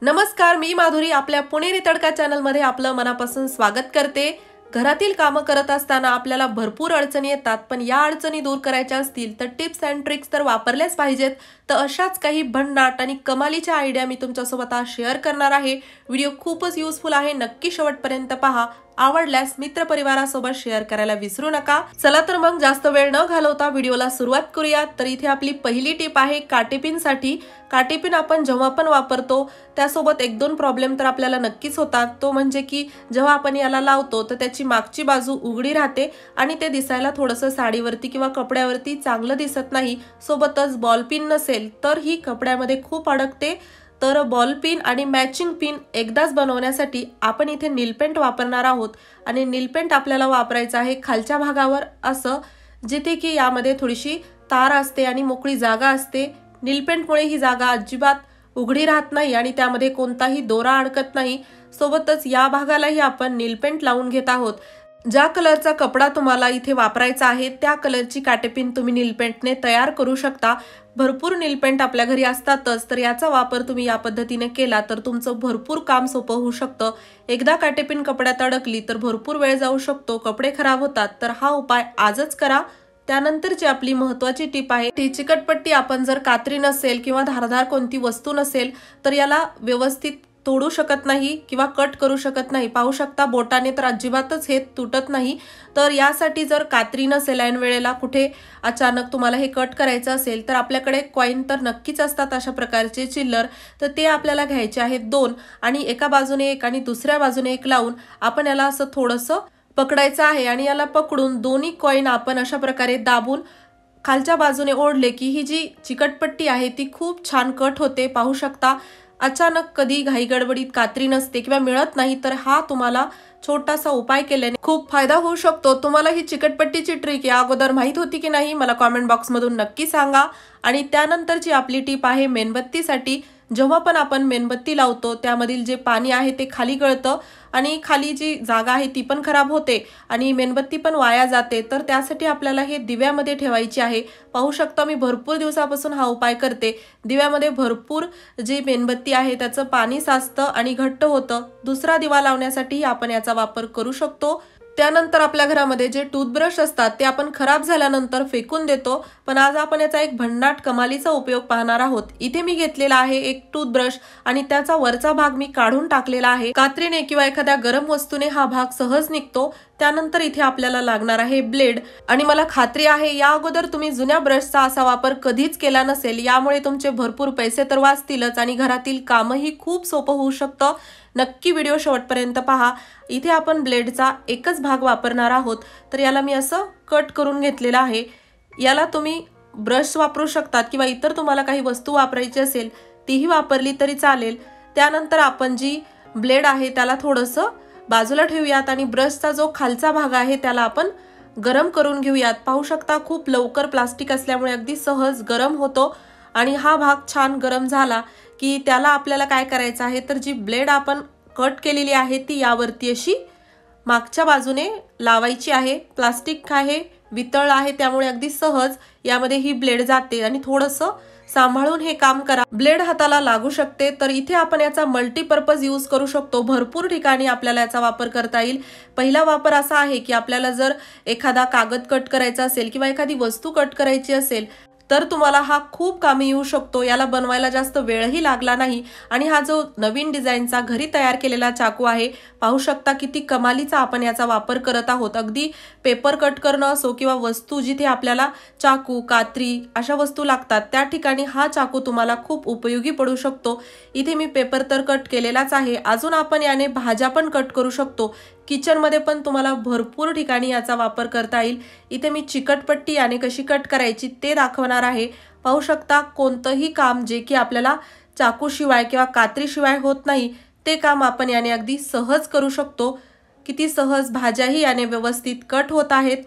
नमस्कार, मी माधुरी आपल्या पुणेरी तडका चॅनलमध्ये आपलं मनापासून स्वागत करते। घरातील कामं करत असताना आपल्याला भरपूर अडचणी येतात, पण या अडचणी दूर करायच्या असतील तर टिप्स अँड ट्रिक्स तर वापरल्याच पाहिजेत। तर अशाच काही भन्नाट आणि कमालीच्या आयडिया मी तुमच्यासोबत आज शेअर करणार आहे। व्हिडिओ खूपच युजफुल आहे, नक्की शेवटपर्यंत पहा। आवडल्यास मित्रपरिवारासोबत शेअर करायला विसरू नका। चला तर मग जास्त वेळ न घालवता व्हिडिओला सुरुवात करूया। तर इथे आपली पहिली टिप आहे काटेपिनसाठी। काटेपिन आपण जेव्हा पण वापरतो त्यासोबत एक दोन प्रॉब्लेम तर आपल्याला नक्कीच होतात। तो म्हणजे की जेव्हा आपण याला लावतो तर त्याची मागची बाजू उघडी राहते आणि ते दिसायला थोडंसं साडीवरती किंवा कपड्यावरती चांगलं दिसत नाही। सोबतच बॉल पिन नसेल तर ही कपड्यामध्ये खूप अडकते। तर बॉल पिन आणि मॅचिंग पिन एकदाच बनवण्यासाठी आपण इथे नील पेंट वापरणार आहोत आणि नील पेंट आपल्याला वापरायचं आहे खालच्या भागावर, असं जिथे की यामध्ये थोडीशी तार असते आणि मोकळी जागा असते। नील पेंटमुळे ही जागा अजिबात उघडी राहत नाही आणि त्यामध्ये कोणताही दोरा अडकत नाही। सोबतच या भागालाही आपण नील पेंट लावून घेत आहोत। ज्या कलरचा कपडा तुम्हाला इथे वापरायचा आहे त्या कलरची काटेपिन तुम्ही नील पेंटने तयार करू शकता। भरपूर नील पेंट आपल्या घरी असतातच, तर याचा वापर तुम्ही या पद्धतीने केला तर तुमचं भरपूर काम सोपं होऊ शकतं। एकदा काटेपिन कपड्यात अडकली तर भरपूर वेळ जाऊ शकतो, कपडे खराब होतात। तर हा उपाय आजच करा। त्यानंतरची आपली महत्त्वाची टिप आहे ती चिकटपट्टी। आपण जर कात्री नसेल किंवा धारदार कोणती वस्तू नसेल तर याला व्यवस्थित तोडू शकत नाही किंवा कट करू शकत नाही। पाहू शकता बोटाने तर अजिबातच हे तुटत नाही। तर यासाठी जर कात्री नसेल ऐन वेळेला कुठे अचानक तुम्हाला हे कट करायचं असेल तर आपल्याकडे कॉइन तर नक्कीच असतात अशा प्रकारचे चिल्लर। तर ते आपल्याला घ्यायचे आहेत 2 आणि एका बाजूने एक आणि दुसऱ्या बाजूने एक लावून आपण याला असं थोडंसं पकडायचं आहे आणि याला पकडून दोन्ही कॉइन आपण अशा प्रकारे दाबून खालच्या बाजूने ओढले की ही जी चिकटपट्टी आहे ती खूप छान कट होते। पाहू शकता अचानक कधी घाई गडबडीत कात्री नसते किंवा मिळत नाही तर हा तुम्हाला छोटासा उपाय केल्याने खूप फायदा होऊ शकतो। तुम्हाला ही चिकटपट्टीची ट्रिक या अगोदर माहित होती की नाही मला कमेंट बॉक्स मधून नक्की सांगा। आणि त्यानंतरची आपली टिप आहे मेणबत्तीसाठी। जेव्हा पण आपण मेणबत्ती लावतो त्यामधील जे पाणी आहे ते खाली गळतं आणि खाली जी जागा आहे ती पण खराब होते आणि मेणबत्ती पण वाया जाते। तर त्यासाठी आपल्याला हे दिव्यामध्ये ठेवायची आहे। पाहू शकता मी भरपूर दिवसापासून हा उपाय करते। दिव्यामध्ये भरपूर जी मेणबत्ती आहे त्याचं पाणी साचतं आणि घट्ट होतं। दुसरा दिवा लावण्यासाठी आपण याचा वापर करू शकतो। त्यानंतर आपल्या घरामध्ये जे टूथब्रश असतात ते आपण खराब झाल्यानंतर फेकून देतो, पण आज आपण याचा एक भन्नाट कमालीचा उपयोग पाहणार आहोत। इथे मी घेतलेला आहे एक टूथब्रश आणि त्याचा वरचा भाग मी काढून टाकलेला आहे। कात्रीने किंवा एखाद्या गरम वस्तूने हा भाग सहज निघतो। त्यानंतर इथे आपल्याला लागणार आहे ब्लेड आणि मला खात्री आहे या अगोदर तुम्ही जुन्या ब्रशचा असा वापर कधीच केला नसेल। यामुळे तुमचे भरपूर पैसे तर वाचतीलच आणि घरातील कामही खूप सोपं होऊ शकतं। नक्की व्हिडिओ शेवटपर्यंत पहा। इथे आपण ब्लेडचा एकच भाग वापरणार आहोत, तर याला मी असं कट करून घेतलेला आहे। याला तुम्ही ब्रश वापरू शकतात किंवा इतर तुम्हाला काही वस्तू वापरायची असेल तीही वापरली तरी चालेल। त्यानंतर आपण जी ब्लेड आहे त्याला थोडंसं बाजूला ठेवूयात आणि ब्रशचा जो खालचा भाग आहे त्याला आपण गरम करून घेऊयात। पाहू शकता खूप लवकर प्लास्टिक असल्यामुळे अगदी सहज गरम होतो आणि हा भाग छान गरम झाला की त्याला आपल्याला काय करायचं आहे तर जी ब्लेड आपण कट केलेली आहे ती यावरती अशी मागच्या बाजूने लावायची आहे। प्लास्टिक आहे वितळ आहे त्यामुळे अगदी सहज यामध्ये ही ब्लेड जाते आणि थोडंसं सांभाळून हे काम करा, ब्लेड हाताला लागू शकते। तर इथे आपण याचा मल्टीपर्पज यूज करू शकतो। भरपूर ठिकाणी आपल्याला याचा वापर करता येईल। पहिला वापर असा आहे की आपल्याला जर एखादा कागद कट करायचा असेल किंवा एखादी वस्तू कट करायची असेल तर तुम्हाला हा खूप कामी येऊ शकतो। याला बनवायला जास्त वेळही लागला नाही आणि हा जो नवीन डिझाईनचा घरी तयार केलेला चाकू आहे पाहू शकता किती कमालीचा आपण याचा वापर करत आहोत। अगदी पेपर कट करणं असो किंवा वस्तू जिथे आपल्याला चाकू कात्री अशा वस्तू लागतात त्या ठिकाणी हा चाकू तुम्हाला खूप उपयोगी पडू शकतो। इथे मी पेपर तर कट केलेलाच आहे, अजून आपण याने भाज्या पण कट करू शकतो। किचन मध्ये पण तुम्हाला भरपूर ठिकाणी याचा वापर करता येईल। इथे मी चिकटपट्टी याने कशी कट करायची ते दाखवणार आहे। पाहू शकता कोणतंही काम जे की आपल्याला चाकू शिवाय किंवा कात्री शिवाय होत नाही ते काम आपण याने अगदी सहज करू शकतो। किती सहज भाज्याही याने व्यवस्थित कट होत आहेत।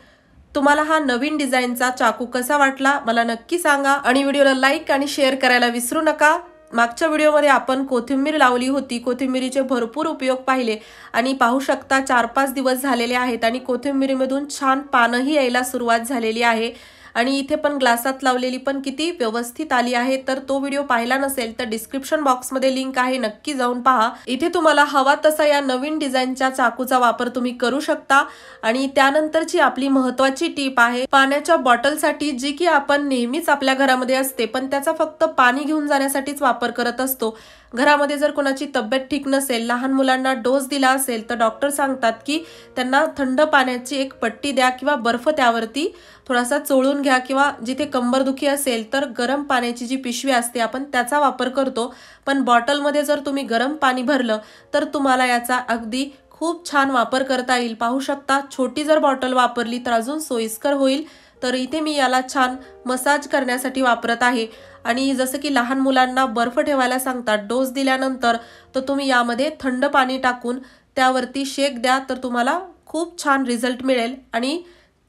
तुम्हाला हा नवीन डिझाईनचा चाकू कसा वाटला मला नक्की सांगा आणि व्हिडिओला लाईक आणि शेअर करायला विसरू नका। मागच्या व्हिडिओमध्ये आपण कोथिंबीर लावली होती, कोथिंबीरीचे भरपूर उपयोग पाहिले आणि पाहू शकता 4-5 दिवस झालेले आहेत आणि कोथिंबीरीमधून छान पानंही यायला सुरुवात झालेली आहे। आणि इथे पण ग्लासात लावलेली पण किती व्यवस्थित आली आहे। तर तो व्हिडिओ पाहिला नसेल तर डिस्क्रिप्शन बॉक्समध्ये लिंक आहे, नक्की जाऊन पहा। इथे तुम्हाला हवा तसा या नवीन डिझाईनच्या चाकूचा वापर तुम्ही करू शकता। आणि त्यानंतरची आपली महत्त्वाची टीप आहे पाण्याच्या बॉटलसाठी, जी की आपण नेहमीच आपल्या घरामध्ये असते पण त्याचा फक्त पाणी घेऊन जाण्यासाठीच वापर करत असतो। घरामध्ये जर कोणाची तब्येत ठीक नसेल, लहान मुलांना डोस दिला असेल तर डॉक्टर सांगतात की त्यांना थंड पाण्याची एक पट्टी द्या किंवा बर्फ त्यावरती थोडासा चोळून घ्या, किंवा जिथे कंबरदुखी असेल तर गरम पाण्याची जी पिशवी असते आपण त्याचा वापर करतो। पण बॉटलमध्ये जर तुम्ही गरम पाणी भरलं तर तुम्हाला याचा अगदी खूप छान वापर करता येईल। पाहू शकता, छोटी जर बॉटल वापरली तर अजून सोयीस्कर होईल। तर इथे मी याला छान मसाज करण्यासाठी वापरत आहे। आणि जसं की लहान मुलांना बर्फ ठेवायला सांगतात डोस दिल्यानंतर, तर तुम्ही यामध्ये थंड पाणी टाकून त्यावरती शेक द्या, तर तुम्हाला खूप छान रिझल्ट मिळेल आणि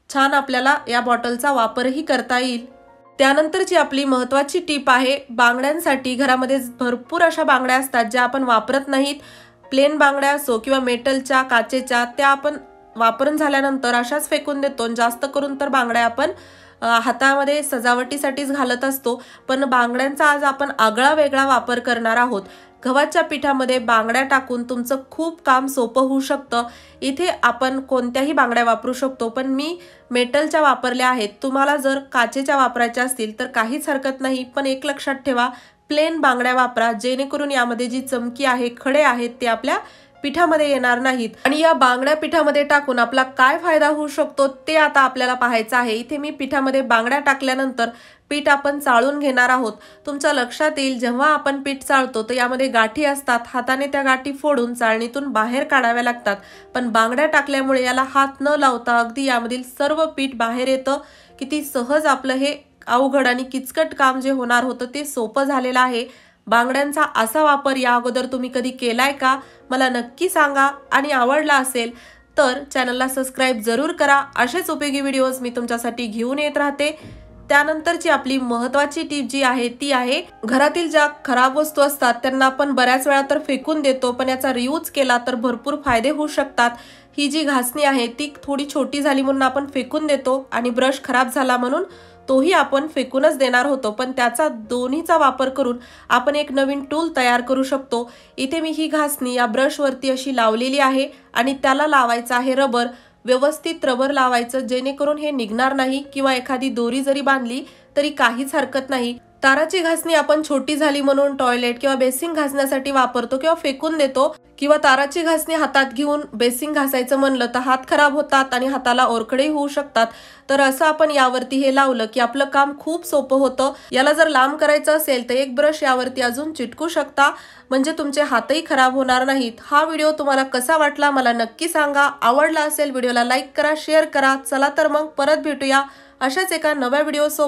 छान आपल्याला या बॉटलचा वापरही करता येईल। त्यानंतरची आपली महत्त्वाची टीप आहे बांगड्यांसाठी। घरामध्ये भरपूर अशा बांगड्या असतात ज्या आपण वापरत नाहीत। प्लेन बांगड्या असो किंवा मेटलच्या, काचेच्या, त्या आपण वापरून झाल्यानंतर अशाच फेकून देतो। जास्त करून तर बांगड्या आपण हातामध्ये सजावटीसाठीच घालत असतो। पण बांगड्यांचा आज आपण आगळा वेगळा वापर करणार आहोत। गव्हाच्या पिठामध्ये बांगड्या टाकून तुमचं खूप काम सोपं होऊ शकतं। इथे आपण कोणत्याही बांगड्या वापरू शकतो, पण मी मेटलच्या वापरल्या आहेत। तुम्हाला जर काचेच्या वापरायच्या असतील तर काहीच हरकत नाही, पण एक लक्षात ठेवा, प्लेन बांगड्या वापरा, जेणेकरून यामध्ये जी चमकी आहे, खडे आहेत, ते आपल्या पिठामध्ये येणार नाहीत। आणि या बांगड्या पिठामध्ये टाकून आपला काय फायदा होऊ शकतो ते आता आपल्याला पाहायचं आहे। इथे मी पिठामध्ये बांगड्या टाकल्यानंतर पीठ आपण चाळून घेणार आहोत। तुमच्या लक्षात येईल, जेव्हा आपण पीठ चाळतो तर यामध्ये गाठी असतात, हाताने त्या गाठी फोडून चाळणीतून बाहेर काढाव्या लागतात। पण बांगड्या टाकल्यामुळे याला हात न लावता अगदी यामधील सर्व पीठ बाहेर येतं। किती सहज आपलं हे अवघड आणि किचकट काम जे होणार होतं ते सोपं झालेलं आहे। बांगड्यांचा असा वापर या अगोदर तुम्ही कधी केलाय का, मला नक्की सांगा। आणि आवडला असेल तर चॅनलला सबस्क्राईब जरूर करा। असेच उपयोगी व्हिडिओज मी तुमच्यासाठी घेऊन येत राहते। त्यानंतरची आपली महत्त्वाची टीप जी आहे ती आहे, घरातील ज्या खराब वस्तू असतात त्यांना आपण बऱ्याच वेळा तर फेकून देतो, पण याचा रियूज केला तर भरपूर फायदे होऊ शकतात। ही जी घासणी आहे ती थोडी छोटी झाली म्हणून आपण फेकून देतो, आणि ब्रश खराब झाला म्हणून तोही आपण फेकूनच देणार होतो, पण त्याचा दोन्हीचा वापर करून आपण एक नवीन टूल तयार करू शकतो। इथे मी ही घासणी या ब्रशवरती अशी लावलेली आहे आणि त्याला लावायचं आहे रबर। व्यवस्थित रबर लावायचं, जेणेकरून हे निघणार नाही, किंवा एखादी दोरी जरी बांधली तरी काहीच हरकत नाही। ताराची घासणी आपण छोटी झाली म्हणून टॉयलेट किंवा बेसिंग घासण्यासाठी वापरतो किंवा फेकून देतो, किंवा ताराची घासणी हातात घेऊन बेसिंग घासायचं म्हणलं तर हात खराब होतात आणि हाताला ओरखडे होऊ शकतात। तर असं आपण यावरती हे लावलं की आपलं काम खूप सोपं होतं। याला जर लांब करायचं असेल तर एक ब्रश यावरती अजून चिटकू शकता, म्हणजे तुमचे हातही खराब होणार नाहीत। हा व्हिडिओ तुम्हाला कसा वाटला मला नक्की सांगा। आवडला असेल व्हिडिओला लाईक करा, शेअर करा। चला तर मग परत भेटूया अशाच एका नव्या व्हिडिओ सोबत।